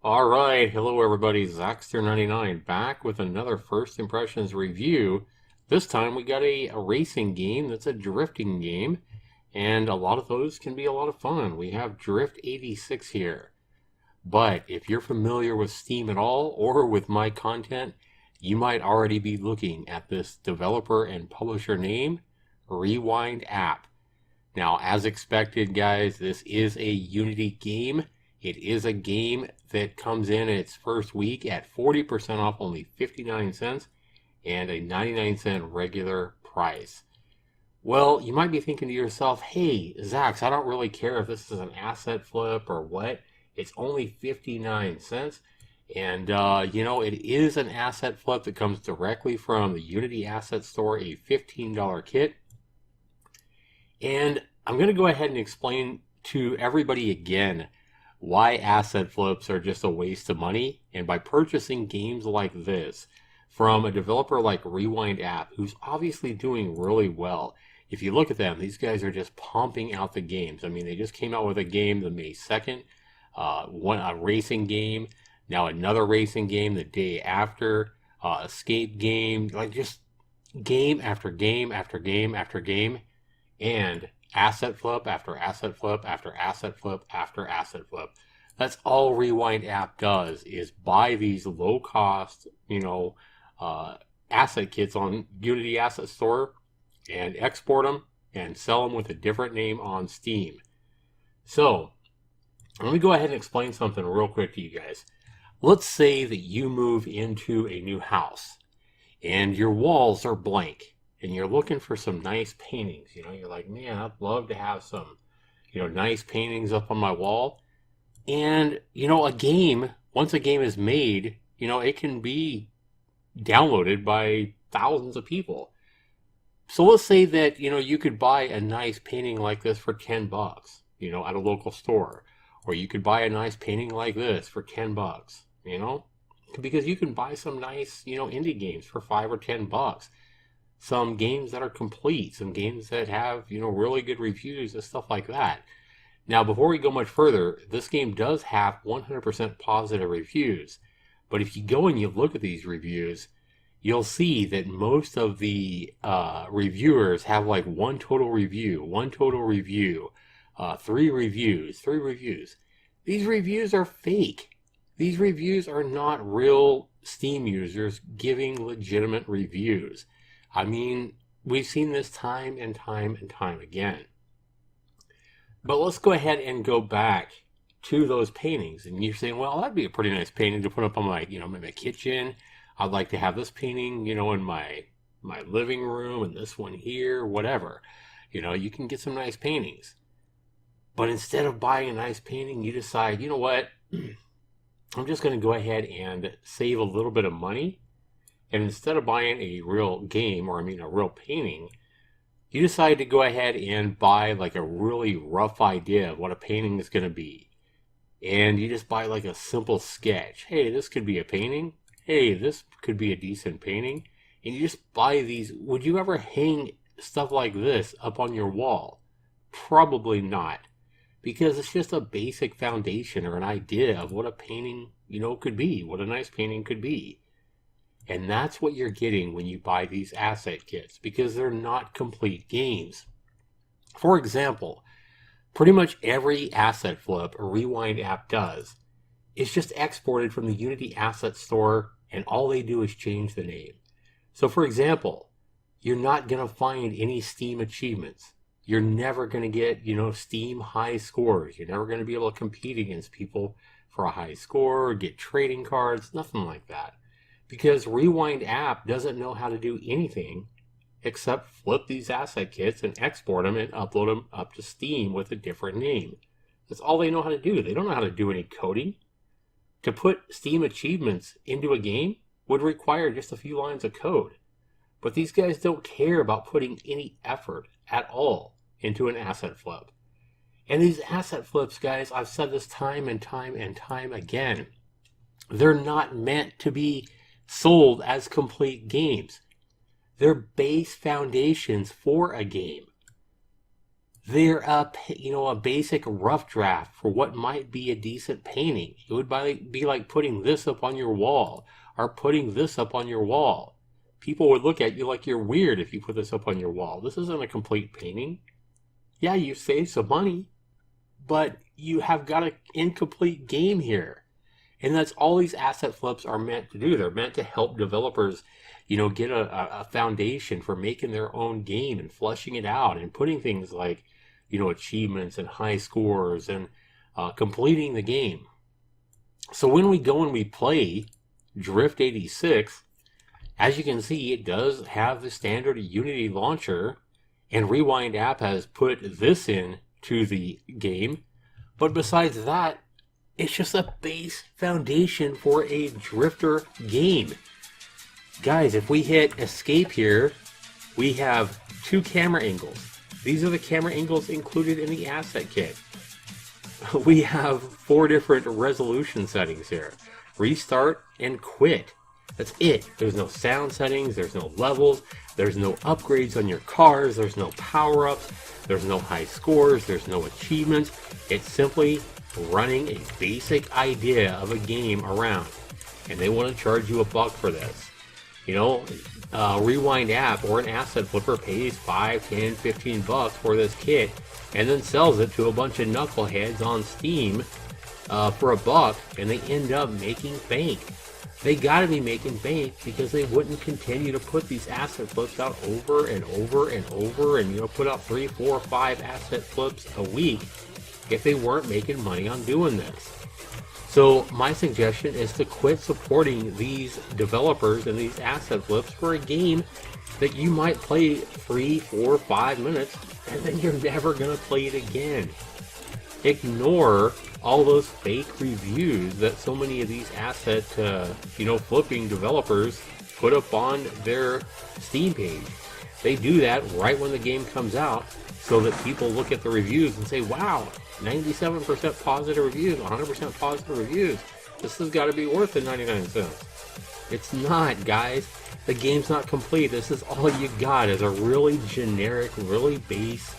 All right, hello everybody. Zaxtorian 99 back with another first impressions review. This time we got a racing game that's a drifting game, and a lot of those can be a lot of fun. We have Drift 86 here. But if you're familiar with Steam at all or with my content, you might already be looking at this developer and publisher name, Rewind App. Now, as expected, guys, this is a Unity game. It is a game that comes in its first week at 40% off, only 59 cents, and a 99-cent regular price. Well, you might be thinking to yourself, hey, Zax, I don't really care if this is an asset flip or what. It's only 59 cents. And, it is an asset flip that comes directly from the Unity Asset Store, a $15 kit. And I'm going to go ahead and explain to everybody again why asset flips are just a waste of money. And by purchasing games like this from a developer like Rewind App, who's obviously doing really well. If you look at them, these guys are just pumping out the games. I mean, they just came out with a game the May 2nd, a racing game, now another racing game the day after, escape game, like just game after game after game after game, and asset flip after asset flip after asset flip after asset flip. That's all Rewind App does, is buy these low cost, asset kits on Unity Asset Store and export them and sell them with a different name on Steam. So let me go ahead and explain something real quick to you guys. Let's say that you move into a new house and your walls are blank and you're looking for some nice paintings. You're like, man, I'd love to have some, nice paintings up on my wall. And, once a game is made, it can be downloaded by thousands of people. So let's say that, you could buy a nice painting like this for 10 bucks, at a local store. Or you could buy a nice painting like this for 10 bucks, because you can buy some nice, indie games for 5 or 10 bucks. Some games that are complete, some games that have, really good reviews and stuff like that. Now, before we go much further, this game does have 100% positive reviews. But if you go and you look at these reviews, you'll see that most of the reviewers have like one total review, three reviews. These reviews are fake. These reviews are not real Steam users giving legitimate reviews. I mean, we've seen this time and time and time again. But let's go ahead and go back to those paintings. And you're saying, well, that'd be a pretty nice painting to put up on my, my kitchen. I'd like to have this painting, in my living room, and this one here, whatever. You can get some nice paintings. But instead of buying a nice painting, you decide, you know what? I'm just going to go ahead and save a little bit of money. And instead of buying a real game, a real painting, you decide to go ahead and buy like a really rough idea of what a painting is going to be. And you just buy like a simple sketch. Hey, this could be a painting. Hey, this could be a decent painting. And you just buy these. Would you ever hang stuff like this up on your wall? Probably not. Because it's just a basic foundation or an idea of what a painting, could be, what a nice painting could be. And that's what you're getting when you buy these asset kits, because they're not complete games. For example, pretty much every asset flip a Rewind App does is just exported from the Unity Asset Store, and all they do is change the name. So for example, you're not going to find any Steam achievements. You're never going to get, Steam high scores. You're never going to be able to compete against people for a high score or get trading cards, nothing like that. Because Rewind App doesn't know how to do anything except flip these asset kits and export them and upload them up to Steam with a different name. That's all they know how to do. They don't know how to do any coding. To put Steam achievements into a game would require just a few lines of code. But these guys don't care about putting any effort at all into an asset flip. And these asset flips, guys, I've said this time and time and time again, they're not meant to be sold as complete games. They're base foundations for a game. They're a basic rough draft for what might be a decent painting. It would be like putting this up on your wall or putting this up on your wall. People would look at you like you're weird if you put this up on your wall. This isn't a complete painting. Yeah, you save some money, but you have got an incomplete game here. And that's all these asset flips are meant to do. They're meant to help developers, get a foundation for making their own game and fleshing it out and putting things like, achievements and high scores and completing the game. So when we go and we play Drift 86, as you can see, it does have the standard Unity launcher, and Rewind app has put this in to the game. But besides that, it's just a base foundation for a drifter game. Guys, if we hit escape here, we have 2 camera angles. These are the camera angles included in the asset kit. We have 4 different resolution settings here. Restart and quit. That's it. There's no sound settings, there's no levels, there's no upgrades on your cars, there's no power-ups, there's no high scores, there's no achievements. It's simply running a basic idea of a game around. And they want to charge you $1 for this. Rewind app or an asset flipper pays $5, $10, $15 for this kit and then sells it to a bunch of knuckleheads on Steam for $1, and they end up making bank. They gotta be making bank because they wouldn't continue to put these asset flips out over and over and over and put out 3, 4, 5 asset flips a week if they weren't making money on doing this. So my suggestion is to quit supporting these developers and these asset flips for a game that you might play 3, 4, 5 minutes and then you're never gonna play it again. Ignore all those fake reviews that so many of these asset flipping developers put up on their Steam page. They do that right when the game comes out so that people look at the reviews and say, wow, 97% positive reviews, 100% positive reviews. This has got to be worth the 99 cents. It's not, guys. The game's not complete. This is all you got is a really generic, really basic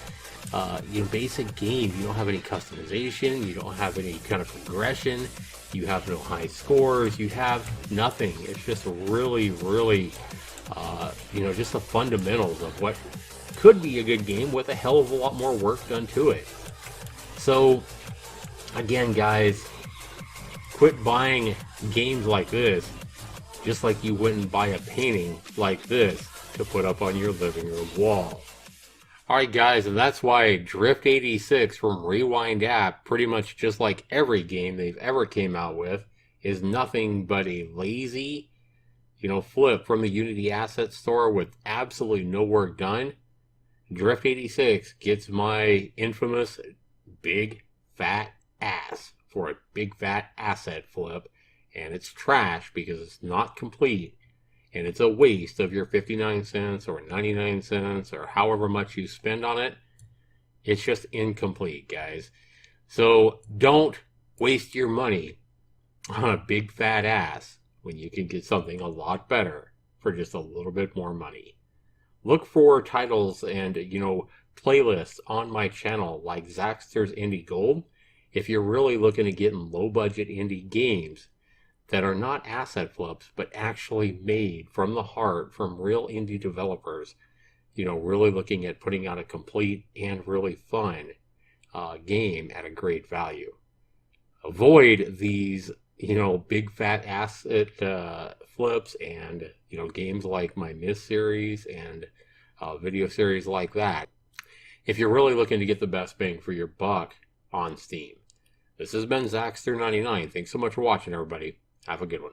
game. You don't have any customization. You don't have any kind of progression. You have no high scores. You have nothing. It's just really, really, just the fundamentals of what could be a good game with a hell of a lot more work done to it. So, again, guys, quit buying games like this, just like you wouldn't buy a painting like this to put up on your living room wall. Alright guys, and that's why Drift 86 from Rewind app, pretty much just like every game they've ever came out with, is nothing but a lazy, flip from the Unity Asset Store with absolutely no work done. Drift 86 gets my infamous big fat ass for a big fat asset flip, and it's trash because it's not complete. And it's a waste of your 59 cents or 99 cents or however much you spend on it. It's just incomplete, guys. So don't waste your money on a big fat ass when you can get something a lot better for just a little bit more money. Look for titles and, playlists on my channel like Zaxtor's Indie Gold if you're really looking to get in low budget indie games that are not asset flips, but actually made from the heart, from real indie developers, really looking at putting out a complete and really fun game at a great value. Avoid these, big fat asset flips and, games like my Myth series and video series like that, if you're really looking to get the best bang for your buck on Steam. This has been Zaxtor99. Thanks so much for watching, everybody. Have a good one.